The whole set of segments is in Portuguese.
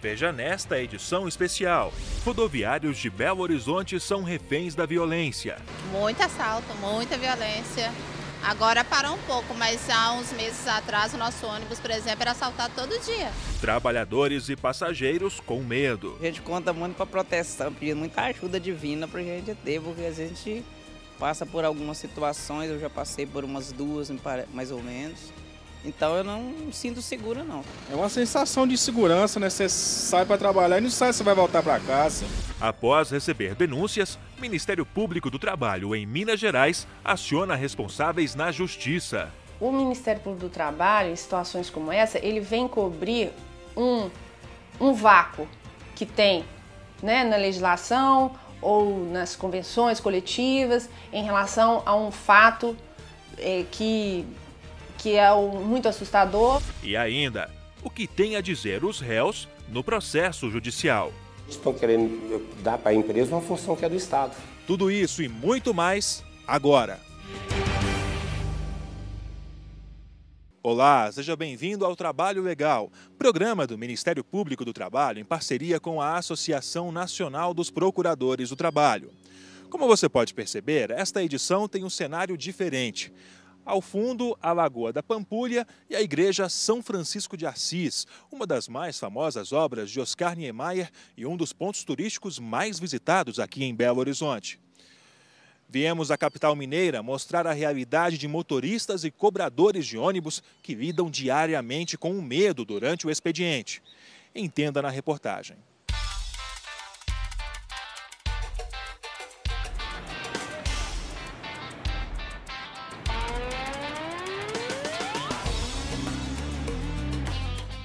Veja nesta edição especial. Rodoviários de Belo Horizonte são reféns da violência. Muito assalto, muita violência. Agora parou um pouco, mas há uns meses atrás o nosso ônibus, por exemplo, era assaltado todo dia. Trabalhadores e passageiros com medo. A gente conta muito para proteção, pedindo muita ajuda divina para a gente ter, porque a gente passa por algumas situações, eu já passei por umas duas, mais ou menos. Então eu não me sinto seguro, não. É uma sensação de segurança, né? Você sai para trabalhar e não sabe se vai voltar para casa. Após receber denúncias, o Ministério Público do Trabalho em Minas Gerais aciona responsáveis na Justiça. O Ministério Público do Trabalho, em situações como essa, ele vem cobrir um vácuo que tem, né, na legislação ou nas convenções coletivas em relação a um fato que é muito assustador. E ainda, o que tem a dizer os réus no processo judicial. Estão querendo dar para a empresa uma função que é do Estado. Tudo isso e muito mais agora. Olá, seja bem-vindo ao Trabalho Legal, programa do Ministério Público do Trabalho em parceria com a Associação Nacional dos Procuradores do Trabalho. Como você pode perceber, esta edição tem um cenário diferente. Ao fundo, a Lagoa da Pampulha e a Igreja São Francisco de Assis, uma das mais famosas obras de Oscar Niemeyer e um dos pontos turísticos mais visitados aqui em Belo Horizonte. Viemos à capital mineira mostrar a realidade de motoristas e cobradores de ônibus que lidam diariamente com o medo durante o expediente. Entenda na reportagem.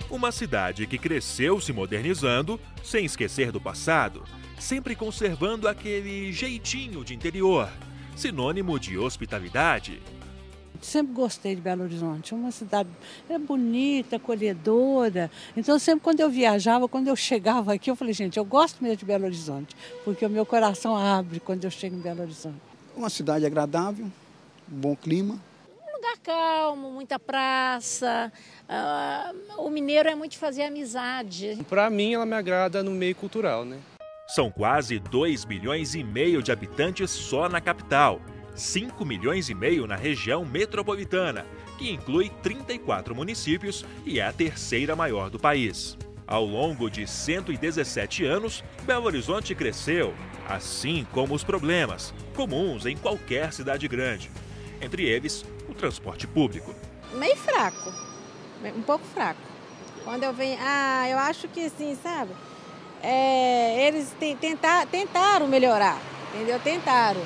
Uma cidade que cresceu se modernizando, sem esquecer do passado, sempre conservando aquele jeitinho de interior, sinônimo de hospitalidade. Sempre gostei de Belo Horizonte, uma cidade bonita, acolhedora. Então sempre quando eu viajava, quando eu chegava aqui, eu falei, gente, eu gosto mesmo de Belo Horizonte, porque o meu coração abre quando eu chego em Belo Horizonte. Uma cidade agradável, um bom clima. Lugar calmo, muita praça, o mineiro é muito de fazer amizade. Para mim, ela me agrada no meio cultural, né? São quase 2,5 milhões de habitantes só na capital, 5,5 milhões na região metropolitana, que inclui 34 municípios e é a terceira maior do país. Ao longo de 117 anos, Belo Horizonte cresceu, assim como os problemas, comuns em qualquer cidade grande. Entre eles, o transporte público. Meio fraco, um pouco fraco. Quando eu venho, eu acho que assim, sabe? Eles tentaram melhorar, entendeu? Tentaram.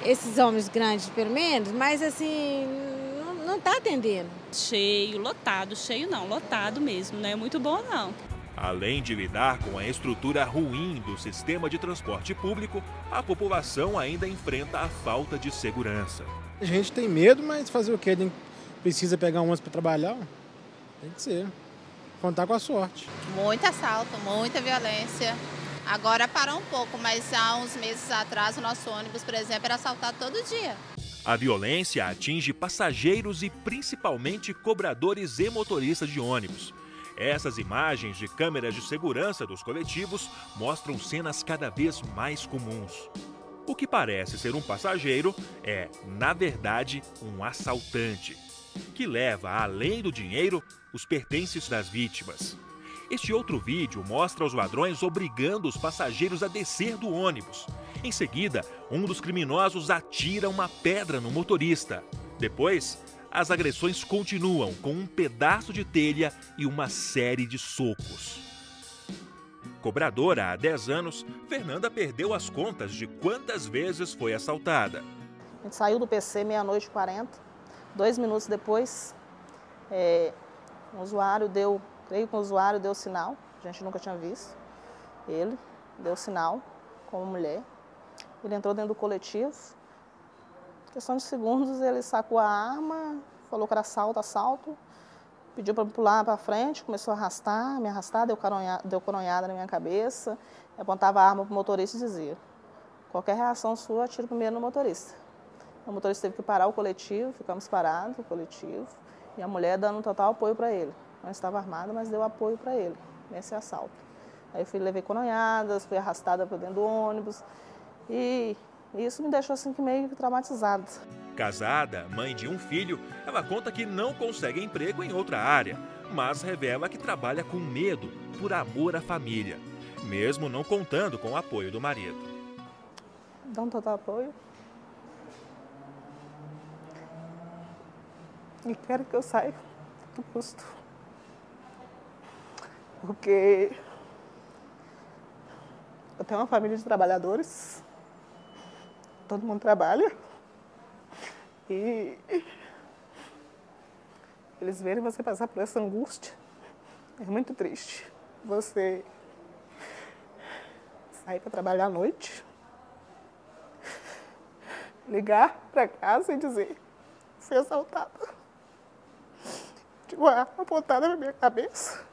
Esses homens grandes, pelo menos, mas assim, não está atendendo. Cheio, lotado, cheio não, lotado mesmo, não é muito bom não. Além de lidar com a estrutura ruim do sistema de transporte público, a população ainda enfrenta a falta de segurança. A gente tem medo, mas fazer o quê? Precisa pegar ônibus para trabalhar? Tem que ser. Contar com a sorte. Muito assalto, muita violência. Agora parou um pouco, mas há uns meses atrás o nosso ônibus, por exemplo, era assaltado todo dia. A violência atinge passageiros e principalmente cobradores e motoristas de ônibus. Essas imagens de câmeras de segurança dos coletivos mostram cenas cada vez mais comuns. O que parece ser um passageiro é, na verdade, um assaltante, que leva, além do dinheiro, os pertences das vítimas. Este outro vídeo mostra os ladrões obrigando os passageiros a descer do ônibus. Em seguida, um dos criminosos atira uma pedra no motorista. Depois, as agressões continuam com um pedaço de telha e uma série de socos. Cobradora há 10 anos, Fernanda perdeu as contas de quantas vezes foi assaltada. A gente saiu do PC meia-noite e 40, 2 minutos depois, creio que o usuário deu sinal, a gente nunca tinha visto, ele deu sinal como mulher, ele entrou dentro do coletivo, em questão de segundos ele sacou a arma, falou que era assalto, pediu para pular para frente, começou a me arrastar, deu coronhada na minha cabeça, apontava a arma para o motorista e dizia, qualquer reação sua, atira primeiro no motorista. O motorista teve que parar o coletivo, ficamos parados, o coletivo, e a mulher dando um total apoio para ele. Não estava armada, mas deu apoio para ele, nesse assalto. Aí levei coronhadas, fui arrastada para dentro do ônibus e isso me deixou assim que meio que traumatizada. Casada, mãe de um filho, ela conta que não consegue emprego em outra área, mas revela que trabalha com medo por amor à família, mesmo não contando com o apoio do marido. Dá um total apoio. E quero que eu saia do custo. Porque eu tenho uma família de trabalhadores, todo mundo trabalha, e eles verem você passar por essa angústia, é muito triste. Você sair para trabalhar à noite, ligar para casa e dizer, fui assaltada, tinha uma arma apontada na minha cabeça,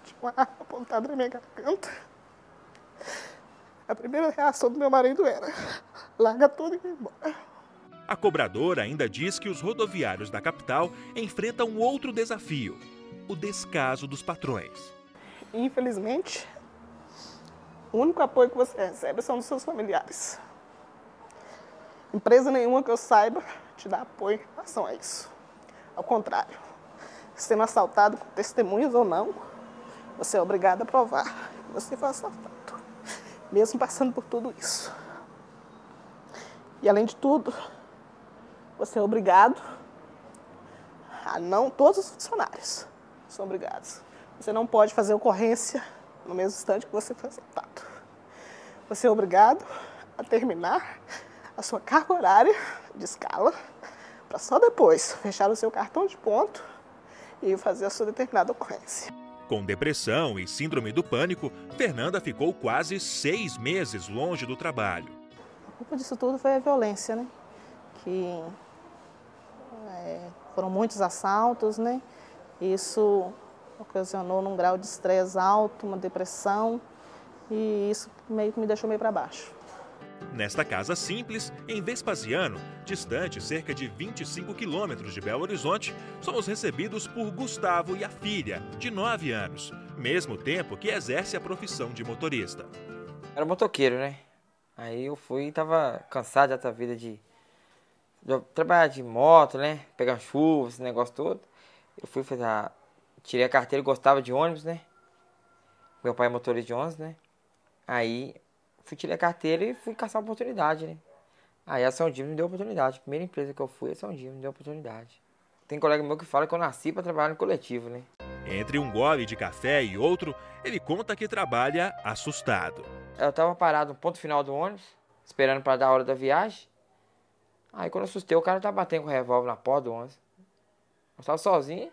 tinha uma arma apontada na minha garganta. A primeira reação do meu marido era, larga tudo e vai embora. A cobradora ainda diz que os rodoviários da capital enfrentam um outro desafio, o descaso dos patrões. Infelizmente, o único apoio que você recebe são dos seus familiares. Empresa nenhuma que eu saiba te dá apoio em relação a isso. Ao contrário, sendo assaltado com testemunhas ou não, você é obrigado a provar que você foi assaltado, mesmo passando por tudo isso. E além de tudo, você é obrigado a não, todos os funcionários são obrigados. Você não pode fazer ocorrência no mesmo instante que você foi assaltado. Você é obrigado a terminar a sua carga horária de escala para só depois fechar o seu cartão de ponto e fazer a sua determinada ocorrência. Com depressão e síndrome do pânico, Fernanda ficou quase 6 meses longe do trabalho. A culpa disso tudo foi a violência, né? Que foram muitos assaltos, né? Isso ocasionou num grau de estresse alto, uma depressão, e isso meio que me deixou meio para baixo. Nesta casa simples, em Vespasiano, distante cerca de 25 quilômetros de Belo Horizonte, somos recebidos por Gustavo e a filha, de 9 anos, mesmo tempo que exerce a profissão de motorista. Era motoqueiro, né? Aí eu fui e tava cansado dessa vida de trabalhar de moto, né? Pegar chuva, esse negócio todo. Eu fui fazer tirei a carteira, gostava de ônibus, né? Meu pai é motorista de ônibus, né? Aí tirei a carteira e fui caçar uma oportunidade, né? Aí a São Dino me deu oportunidade. A primeira empresa que eu fui, a São Dino me deu oportunidade. Tem colega meu que fala que eu nasci para trabalhar no coletivo, né? Entre um gole de café e outro, ele conta que trabalha assustado. Eu tava parado no ponto final do ônibus, esperando para dar a hora da viagem. Aí quando eu assustei, o cara tava batendo com o revólver na porta do ônibus. Eu tava sozinho.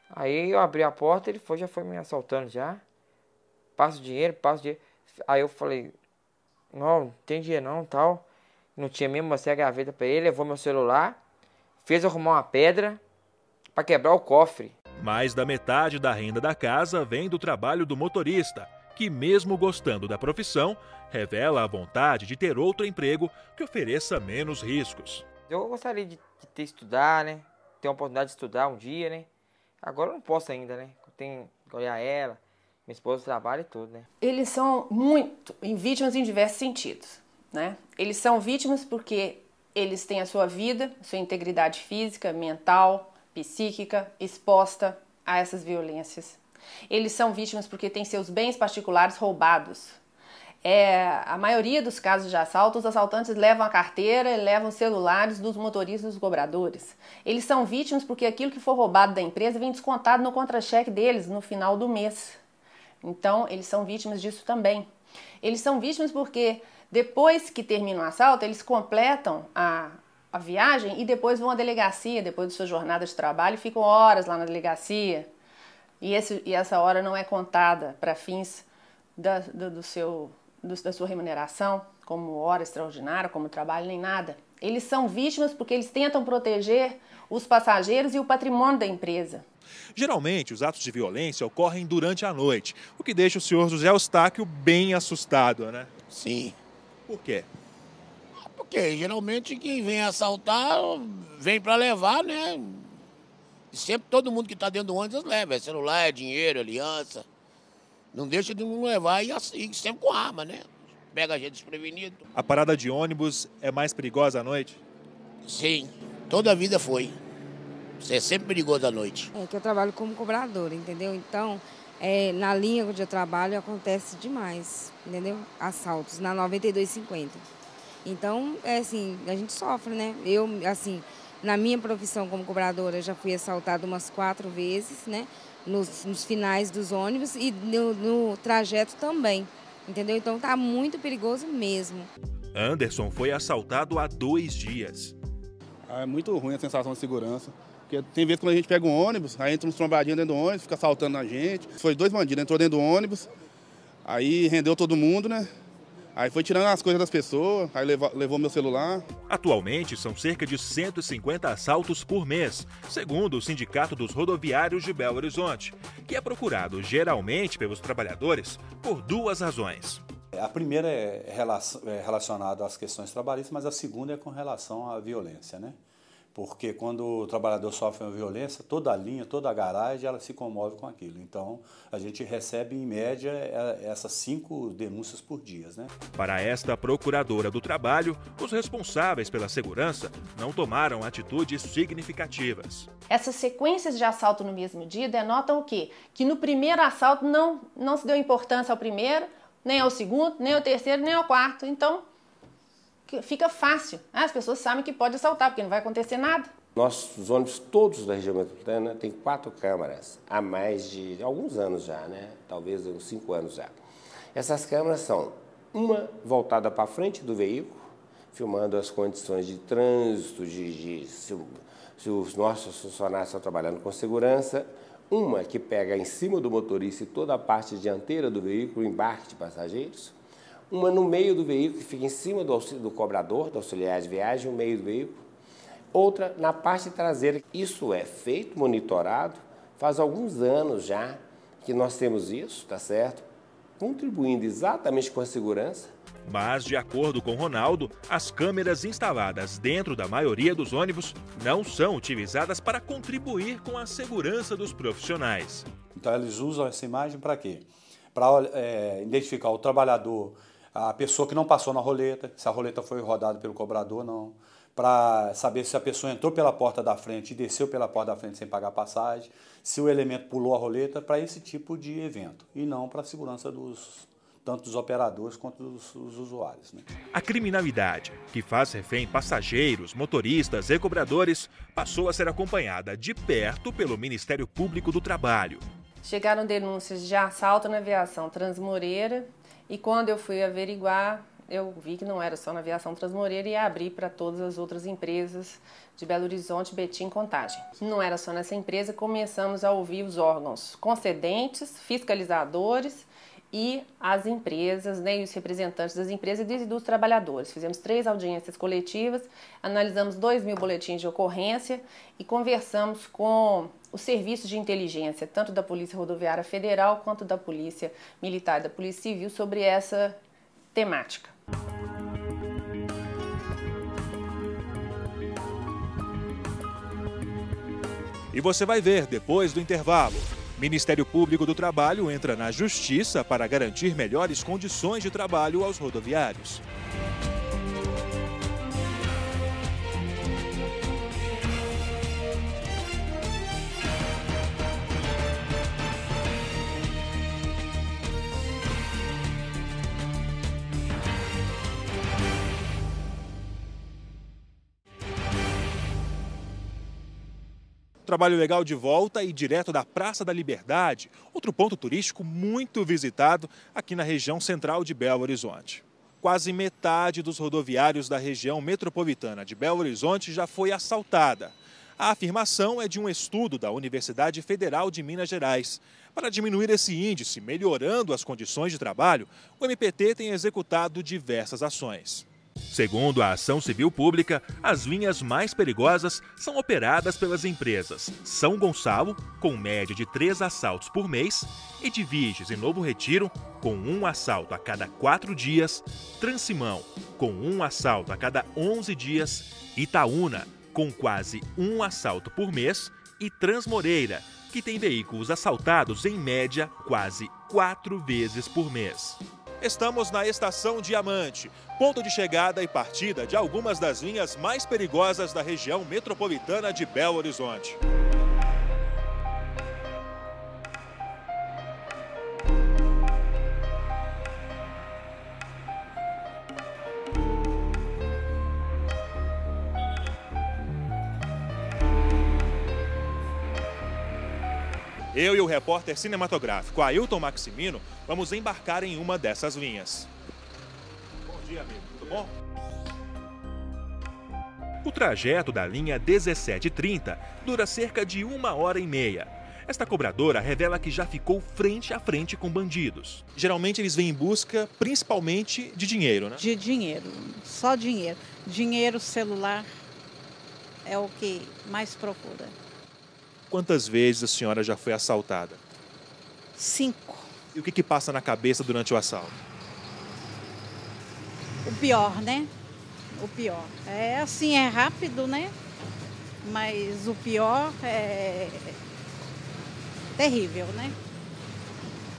Aí eu abri a porta, ele já foi me assaltando já. Passa o dinheiro. Aí eu falei, não tem dinheiro não, tal. Não tinha mesmo, mostrei a gaveta pra ele, levou meu celular, fez eu arrumar uma pedra pra quebrar o cofre. Mais da metade da renda da casa vem do trabalho do motorista, que mesmo gostando da profissão, revela a vontade de ter outro emprego que ofereça menos riscos. Eu gostaria de ter estudar, né? Ter a oportunidade de estudar um dia, né? Agora eu não posso ainda, né? Eu tenho que olhar ela, minha esposa trabalha e tudo, né? Eles são muito vítimas em diversos sentidos, né? Eles são vítimas porque eles têm a sua vida, a sua integridade física, mental, psíquica, exposta a essas violências. Eles são vítimas porque têm seus bens particulares roubados. A maioria dos casos de assalto, os assaltantes levam a carteira e levam os celulares dos motoristas e dos cobradores. Eles são vítimas porque aquilo que for roubado da empresa vem descontado no contra-cheque deles no final do mês. Então, eles são vítimas disso também. Eles são vítimas porque depois que termina o assalto, eles completam a viagem e depois vão à delegacia, depois de sua jornada de trabalho, e ficam horas lá na delegacia. E essa hora não é contada para fins da sua remuneração, como hora extraordinária, como trabalho, nem nada. Eles são vítimas porque eles tentam proteger os passageiros e o patrimônio da empresa. Geralmente, os atos de violência ocorrem durante a noite, o que deixa o senhor José Eustáquio bem assustado, né? Sim. Por quê? Porque geralmente quem vem assaltar vem para levar, né? E sempre todo mundo que está dentro do ônibus leva, é celular, é dinheiro, aliança. Não deixa de não levar e assim, sempre com arma, né? Pega a gente desprevenido. A parada de ônibus é mais perigosa à noite? Sim, toda a vida foi. Isso é sempre perigoso à noite. É que eu trabalho como cobradora, entendeu? Então, na linha onde eu trabalho acontece demais, entendeu? Assaltos, na 9250. Então, assim, a gente sofre, né? Eu, assim, na minha profissão como cobradora, já fui assaltada umas 4 vezes, né? Nos finais dos ônibus e no trajeto também, entendeu? Então, tá muito perigoso mesmo. Anderson foi assaltado há 2 dias. É muito ruim a sensação de segurança. Porque tem vezes quando a gente pega um ônibus, aí entra uns trombadinhos dentro do ônibus, fica assaltando a gente. Foi 2 bandidos, entrou dentro do ônibus, aí rendeu todo mundo, né? Aí foi tirando as coisas das pessoas, aí levou meu celular. Atualmente, são cerca de 150 assaltos por mês, segundo o Sindicato dos Rodoviários de Belo Horizonte, que é procurado geralmente pelos trabalhadores por 2 razões. A primeira é relacionada às questões trabalhistas, mas a segunda é com relação à violência, né? Porque quando o trabalhador sofre uma violência, toda a linha, toda a garagem, ela se comove com aquilo. Então, a gente recebe, em média, essas 5 denúncias por dia, né? Para esta procuradora do trabalho, os responsáveis pela segurança não tomaram atitudes significativas. Essas sequências de assalto no mesmo dia denotam o quê? Que no primeiro assalto não se deu importância ao primeiro, nem ao segundo, nem ao terceiro, nem ao quarto. Então, fica fácil. As pessoas sabem que pode assaltar, porque não vai acontecer nada. Nossos ônibus todos da região metropolitana têm 4 câmeras há mais de alguns anos já, né? Talvez uns 5 anos já. Essas câmeras são uma voltada para frente do veículo, filmando as condições de trânsito, se os nossos funcionários estão trabalhando com segurança. Uma que pega em cima do motorista e toda a parte dianteira do veículo, o embarque de passageiros. Uma no meio do veículo, que fica em cima do cobrador, do auxiliar de viagem, no meio do veículo. Outra na parte traseira. Isso é feito, monitorado, faz alguns anos já que nós temos isso, tá certo? Contribuindo exatamente com a segurança. Mas, de acordo com Ronaldo, as câmeras instaladas dentro da maioria dos ônibus não são utilizadas para contribuir com a segurança dos profissionais. Então, eles usam essa imagem para quê? Para identificar o trabalhador, a pessoa que não passou na roleta, se a roleta foi rodada pelo cobrador ou não, para saber se a pessoa entrou pela porta da frente e desceu pela porta da frente sem pagar passagem, se o elemento pulou a roleta, para esse tipo de evento, e não para a segurança tanto dos operadores quanto dos usuários, né? A criminalidade, que faz refém passageiros, motoristas e cobradores, passou a ser acompanhada de perto pelo Ministério Público do Trabalho. Chegaram denúncias de assalto na aviação Transmoreira e quando eu fui averiguar, eu vi que não era só na aviação Transmoreira e abri para todas as outras empresas de Belo Horizonte, Betim e Contagem. Não era só nessa empresa, começamos a ouvir os órgãos concedentes, fiscalizadores e as empresas, né, e os representantes das empresas e dos trabalhadores. Fizemos 3 audiências coletivas, analisamos 2.000 boletins de ocorrência e conversamos com o serviço de inteligência, tanto da Polícia Rodoviária Federal quanto da Polícia Militar e da Polícia Civil, sobre essa temática. E você vai ver depois do intervalo. Ministério Público do Trabalho entra na Justiça para garantir melhores condições de trabalho aos rodoviários. Trabalho legal de volta e direto da Praça da Liberdade, outro ponto turístico muito visitado aqui na região central de Belo Horizonte. Quase metade dos rodoviários da região metropolitana de Belo Horizonte já foi assaltada. A afirmação é de um estudo da Universidade Federal de Minas Gerais. Para diminuir esse índice, melhorando as condições de trabalho, o MPT tem executado diversas ações. Segundo a Ação Civil Pública, as linhas mais perigosas são operadas pelas empresas São Gonçalo, com média de 3 assaltos por mês, Edviges e Novo Retiro, com 1 assalto a cada 4 dias, Transimão, com 1 assalto a cada 11 dias, Itaúna, com quase 1 assalto por mês, e Transmoreira, que tem veículos assaltados em média quase 4 vezes por mês. Estamos na Estação Diamante, ponto de chegada e partida de algumas das linhas mais perigosas da região metropolitana de Belo Horizonte. Eu e o repórter cinematográfico Ailton Maximino vamos embarcar em uma dessas linhas. Bom dia, amigo. Tudo bom? O trajeto da linha 1730 dura cerca de 1h30. Esta cobradora revela que já ficou frente a frente com bandidos. Geralmente eles vêm em busca, principalmente, de dinheiro, né? De dinheiro, só dinheiro. Dinheiro, celular é o que mais procura. Quantas vezes a senhora já foi assaltada? 5. E o que passa na cabeça durante o assalto? O pior, né? O pior. É assim, é rápido, né? Mas o pior é terrível, né?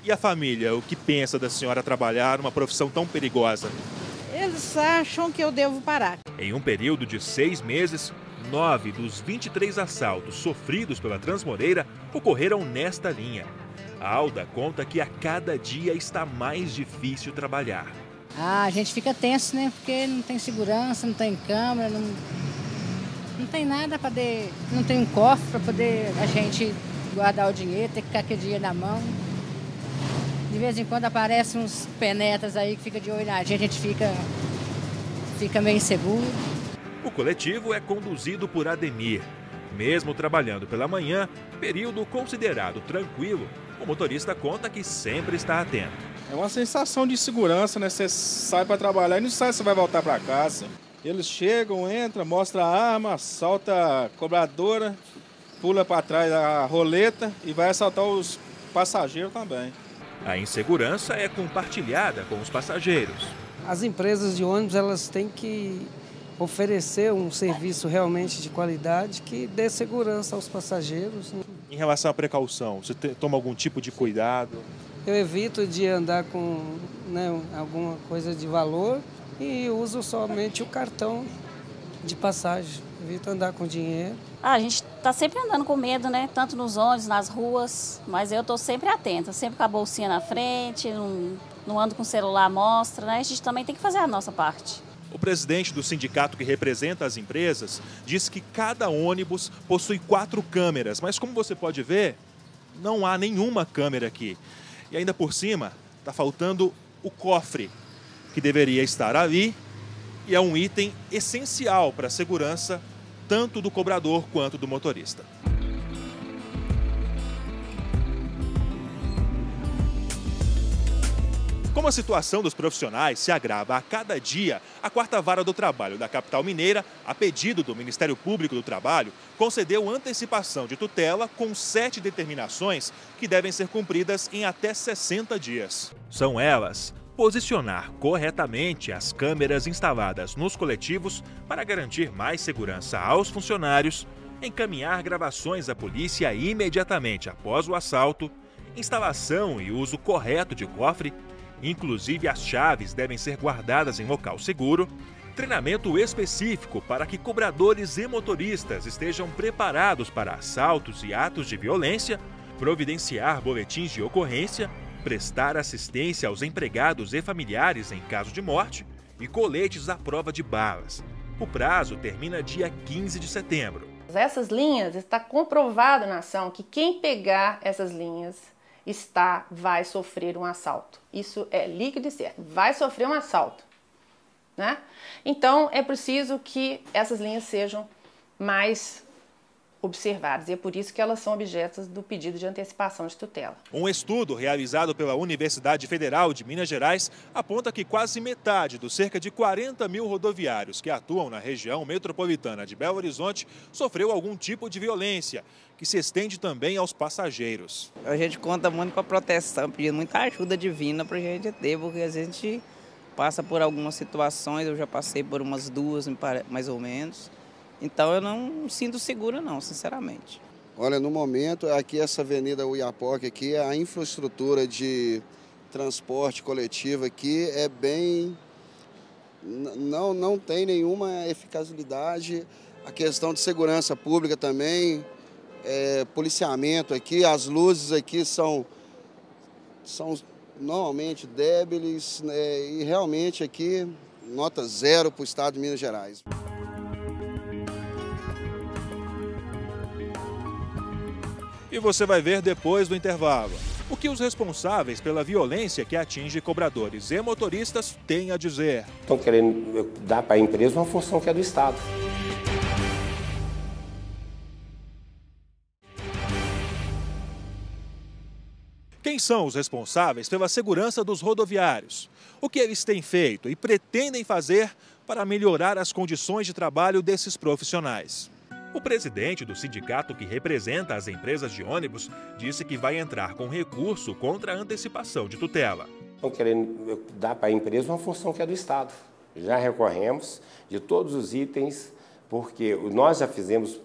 E a família, o que pensa da senhora trabalhar numa profissão tão perigosa? Eles acham que eu devo parar. Em um período de 6 meses, 9 dos 23 assaltos sofridos pela Transmoreira ocorreram nesta linha. A Alda conta que a cada dia está mais difícil trabalhar. A gente fica tenso, né? Porque não tem segurança, não tem câmera, não tem nada para poder... Não tem um cofre para poder a gente guardar o dinheiro, ter que ficar com o dinheiro na mão. De vez em quando aparecem uns penetras aí que fica de olho na gente, a gente fica meio inseguro. O coletivo é conduzido por Ademir. Mesmo trabalhando pela manhã, período considerado tranquilo, o motorista conta que sempre está atento. É uma sensação de segurança, né? Você sai para trabalhar e não sabe se vai voltar para casa. Eles chegam, entram, mostram a arma, assalta a cobradora, pula para trás a roleta e vai assaltar os passageiros também. A insegurança é compartilhada com os passageiros. As empresas de ônibus, elas têm que oferecer um serviço realmente de qualidade que dê segurança aos passageiros. Em relação à precaução, você toma algum tipo de cuidado? Eu evito de andar com alguma coisa de valor e uso somente o cartão de passagem. Evito andar com dinheiro. A gente está sempre andando com medo, né? Tanto nos ônibus, nas ruas, mas eu estou sempre atenta, sempre com a bolsinha na frente, não ando com o celular à mostra, né? A gente também tem que fazer a nossa parte. O presidente do sindicato que representa as empresas diz que cada ônibus possui 4 câmeras, mas como você pode ver, não há nenhuma câmera aqui. E ainda por cima, está faltando o cofre, que deveria estar ali, e é um item essencial para a segurança, tanto do cobrador quanto do motorista. Como a situação dos profissionais se agrava a cada dia, a 4ª Vara do Trabalho da capital mineira, a pedido do Ministério Público do Trabalho, concedeu antecipação de tutela com 7 determinações que devem ser cumpridas em até 60 dias. São elas: posicionar corretamente as câmeras instaladas nos coletivos para garantir mais segurança aos funcionários, encaminhar gravações à polícia imediatamente após o assalto, instalação e uso correto de cofre. Inclusive, as chaves devem ser guardadas em local seguro, treinamento específico para que cobradores e motoristas estejam preparados para assaltos e atos de violência, providenciar boletins de ocorrência, prestar assistência aos empregados e familiares em caso de morte e coletes à prova de balas. O prazo termina dia 15 de setembro. Essas linhas, está comprovado na ação que quem pegar essas linhas vai sofrer um assalto. Isso é líquido e certo, vai sofrer um assalto, né? Então é preciso que essas linhas sejam mais observadas e é por isso que elas são objetos do pedido de antecipação de tutela. Um estudo realizado pela Universidade Federal de Minas Gerais aponta que quase metade dos cerca de 40 mil rodoviários que atuam na região metropolitana de Belo Horizonte sofreu algum tipo de violência, que se estende também aos passageiros. A gente conta muito com a proteção, pedindo muita ajuda divina para a gente ter, porque a gente passa por algumas situações, eu já passei por umas 2, mais ou menos. Então eu não me sinto segura não, sinceramente. Olha, no momento, aqui essa avenida Uiapoque, aqui, a infraestrutura de transporte coletivo aqui é bem... Não tem nenhuma eficazidade. A questão de segurança pública também, policiamento aqui, as luzes aqui são normalmente débeis, né, e realmente aqui nota 0 para o estado de Minas Gerais. E você vai ver depois do intervalo o que os responsáveis pela violência que atinge cobradores e motoristas têm a dizer. Estão querendo dar para a empresa uma função que é do Estado. Quem são os responsáveis pela segurança dos rodoviários? O que eles têm feito e pretendem fazer para melhorar as condições de trabalho desses profissionais? O presidente do sindicato que representa as empresas de ônibus disse que vai entrar com recurso contra a antecipação de tutela. Estão querendo dar para a empresa uma função que é do Estado. Já recorremos de todos os itens, porque nós já fizemos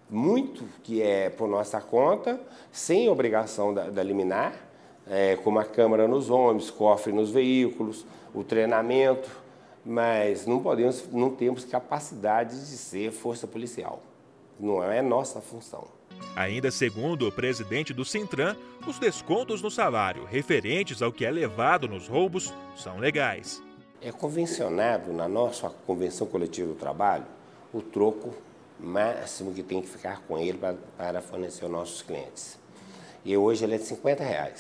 muito que é por nossa conta, sem obrigação da liminar, como a câmara nos ônibus, cofre nos veículos, o treinamento, mas não temos capacidade de ser força policial. Não é nossa função. Ainda segundo o presidente do Sintran, os descontos no salário referentes ao que é levado nos roubos são legais. É convencionado na nossa Convenção Coletiva do Trabalho o troco máximo que tem que ficar com ele para fornecer aos nossos clientes. E hoje ele é de R$50.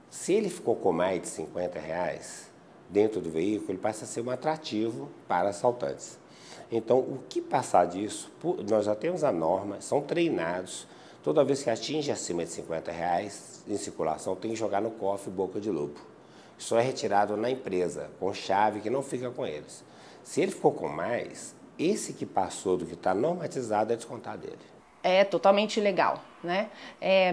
Se ele ficou com mais de R$50 dentro do veículo, ele passa a ser um atrativo para assaltantes. Então, o que passar disso, nós já temos a norma, são treinados, toda vez que atinge acima de R$50 em circulação, tem que jogar no cofre boca de lobo. Só é retirado na empresa, com chave, que não fica com eles. Se ele ficou com mais, esse que passou do que está normatizado é descontado dele. É totalmente ilegal, né?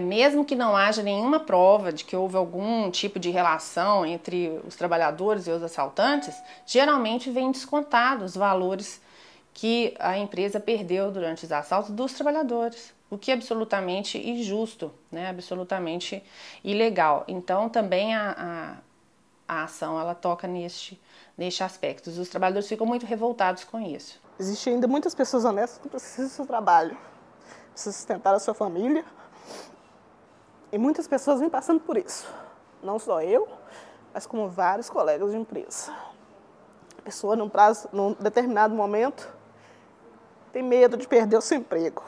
Mesmo que não haja nenhuma prova de que houve algum tipo de relação entre os trabalhadores e os assaltantes, geralmente vem descontado os valores que a empresa perdeu durante os assaltos dos trabalhadores, o que é absolutamente injusto, né? Absolutamente ilegal. Então, também a ação ela toca neste aspecto. Os trabalhadores ficam muito revoltados com isso. Existem ainda muitas pessoas honestas que precisam do seu trabalho, precisam sustentar a sua família, e muitas pessoas vêm passando por isso. Não só eu, mas como vários colegas de empresa. A pessoa, num determinado momento, tem medo de perder o seu emprego.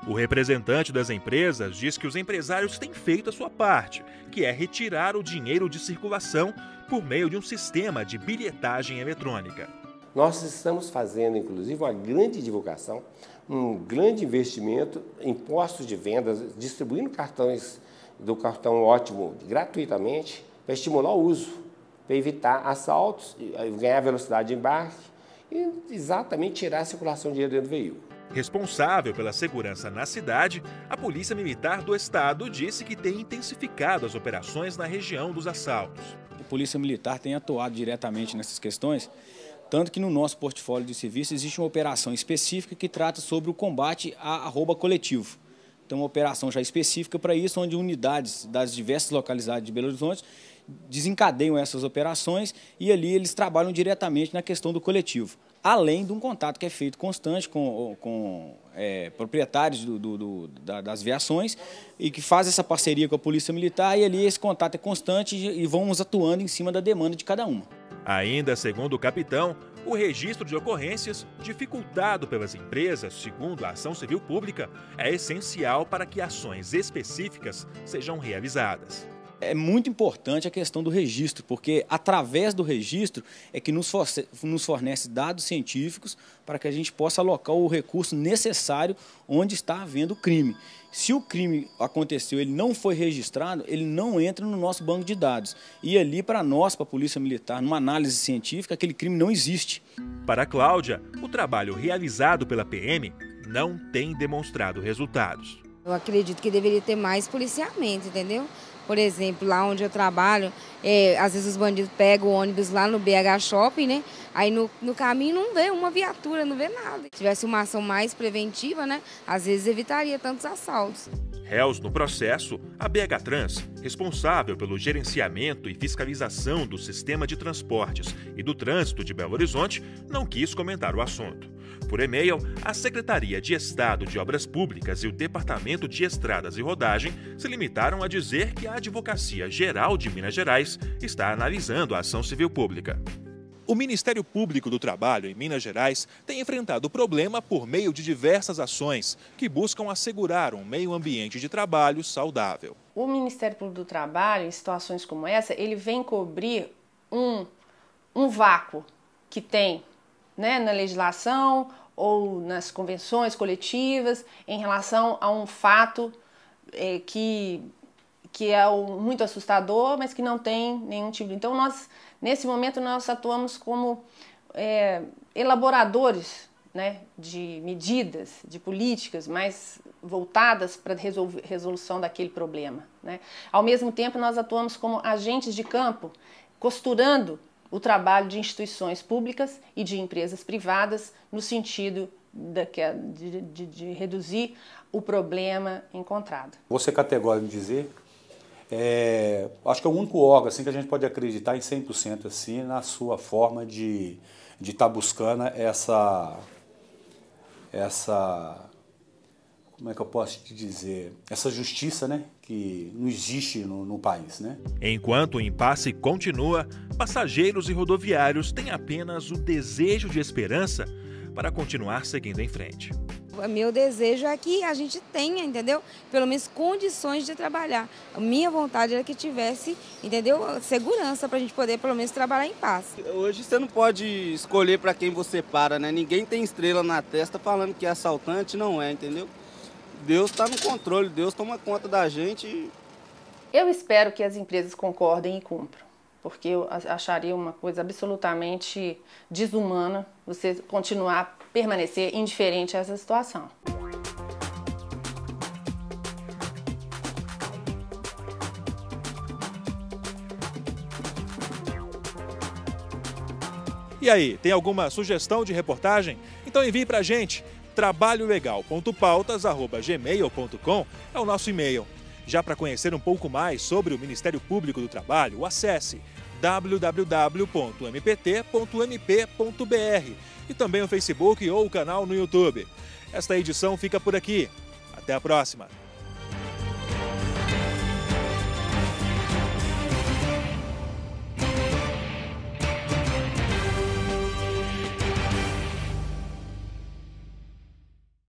O representante das empresas diz que os empresários têm feito a sua parte, que é retirar o dinheiro de circulação por meio de um sistema de bilhetagem eletrônica. Nós estamos fazendo, inclusive, uma grande divulgação, um grande investimento em postos de vendas, distribuindo cartões do cartão Ótimo gratuitamente para estimular o uso, para evitar assaltos, ganhar velocidade de embarque e exatamente tirar a circulação de dinheiro dentro do veículo. Responsável pela segurança na cidade, a Polícia Militar do Estado disse que tem intensificado as operações na região dos assaltos. A Polícia Militar tem atuado diretamente nessas questões, tanto que no nosso portfólio de serviço existe uma operação específica que trata sobre o combate a roubo coletivo. Então, uma operação já específica para isso, onde unidades das diversas localidades de Belo Horizonte desencadeiam essas operações e ali eles trabalham diretamente na questão do coletivo. Além de um contato que é feito constante com proprietários das viações e que faz essa parceria com a Polícia Militar, e ali esse contato é constante e vamos atuando em cima da demanda de cada uma. Ainda segundo o capitão, o registro de ocorrências, dificultado pelas empresas, segundo a ação civil pública, é essencial para que ações específicas sejam realizadas. É muito importante a questão do registro, porque através do registro é que nos fornece dados científicos para que a gente possa alocar o recurso necessário onde está havendo o crime. Se o crime aconteceu, ele não foi registrado, ele não entra no nosso banco de dados. E ali, para nós, para a Polícia Militar, numa análise científica, aquele crime não existe. Para a Cláudia, o trabalho realizado pela PM não tem demonstrado resultados. Eu acredito que deveria ter mais policiamento, entendeu? Por exemplo, lá onde eu trabalho, às vezes os bandidos pegam o ônibus lá no BH Shopping, né? Aí no caminho não vê uma viatura, não vê nada. Se tivesse uma ação mais preventiva, né? Às vezes evitaria tantos assaltos. Réus no processo, a BH Trans, responsável pelo gerenciamento e fiscalização do sistema de transportes e do trânsito de Belo Horizonte, não quis comentar o assunto. Por e-mail, a Secretaria de Estado de Obras Públicas e o Departamento de Estradas e Rodagem se limitaram a dizer que a Advocacia Geral de Minas Gerais está analisando a ação civil pública. O Ministério Público do Trabalho em Minas Gerais tem enfrentado o problema por meio de diversas ações que buscam assegurar um meio ambiente de trabalho saudável. O Ministério Público do Trabalho, em situações como essa, ele vem cobrir um vácuo que tem, né, na legislação ou nas convenções coletivas em relação a um fato que é muito assustador, mas que não tem nenhum tipo de... Então, nesse momento, nós atuamos como elaboradores, né, de medidas, de políticas mais voltadas para a resolução daquele problema, né? Ao mesmo tempo, nós atuamos como agentes de campo, costurando o trabalho de instituições públicas e de empresas privadas no sentido de reduzir o problema encontrado. Vou ser categórico em dizer, acho que é o único órgão assim, que a gente pode acreditar em 100% assim, na sua forma de estar buscando essa, como é que eu posso te dizer, essa justiça, né, que não existe no país, né? Enquanto o impasse continua, passageiros e rodoviários têm apenas o desejo de esperança para continuar seguindo em frente. Meu desejo é que a gente tenha, entendeu? Pelo menos condições de trabalhar. A minha vontade era que tivesse, entendeu? Segurança para a gente poder, pelo menos, trabalhar em paz. Hoje você não pode escolher para quem você para, né? Ninguém tem estrela na testa falando que é assaltante, não é, entendeu? Deus está no controle, Deus toma conta da gente. Eu espero que as empresas concordem e cumpram, porque eu acharia uma coisa absolutamente desumana você permanecer indiferente a essa situação. E aí, tem alguma sugestão de reportagem? Então envie pra gente. trabalholegal.pautas@gmail.com é o nosso e-mail. Já para conhecer um pouco mais sobre o Ministério Público do Trabalho, acesse www.mpt.mp.br e também o Facebook ou o canal no YouTube. Esta edição fica por aqui. Até a próxima!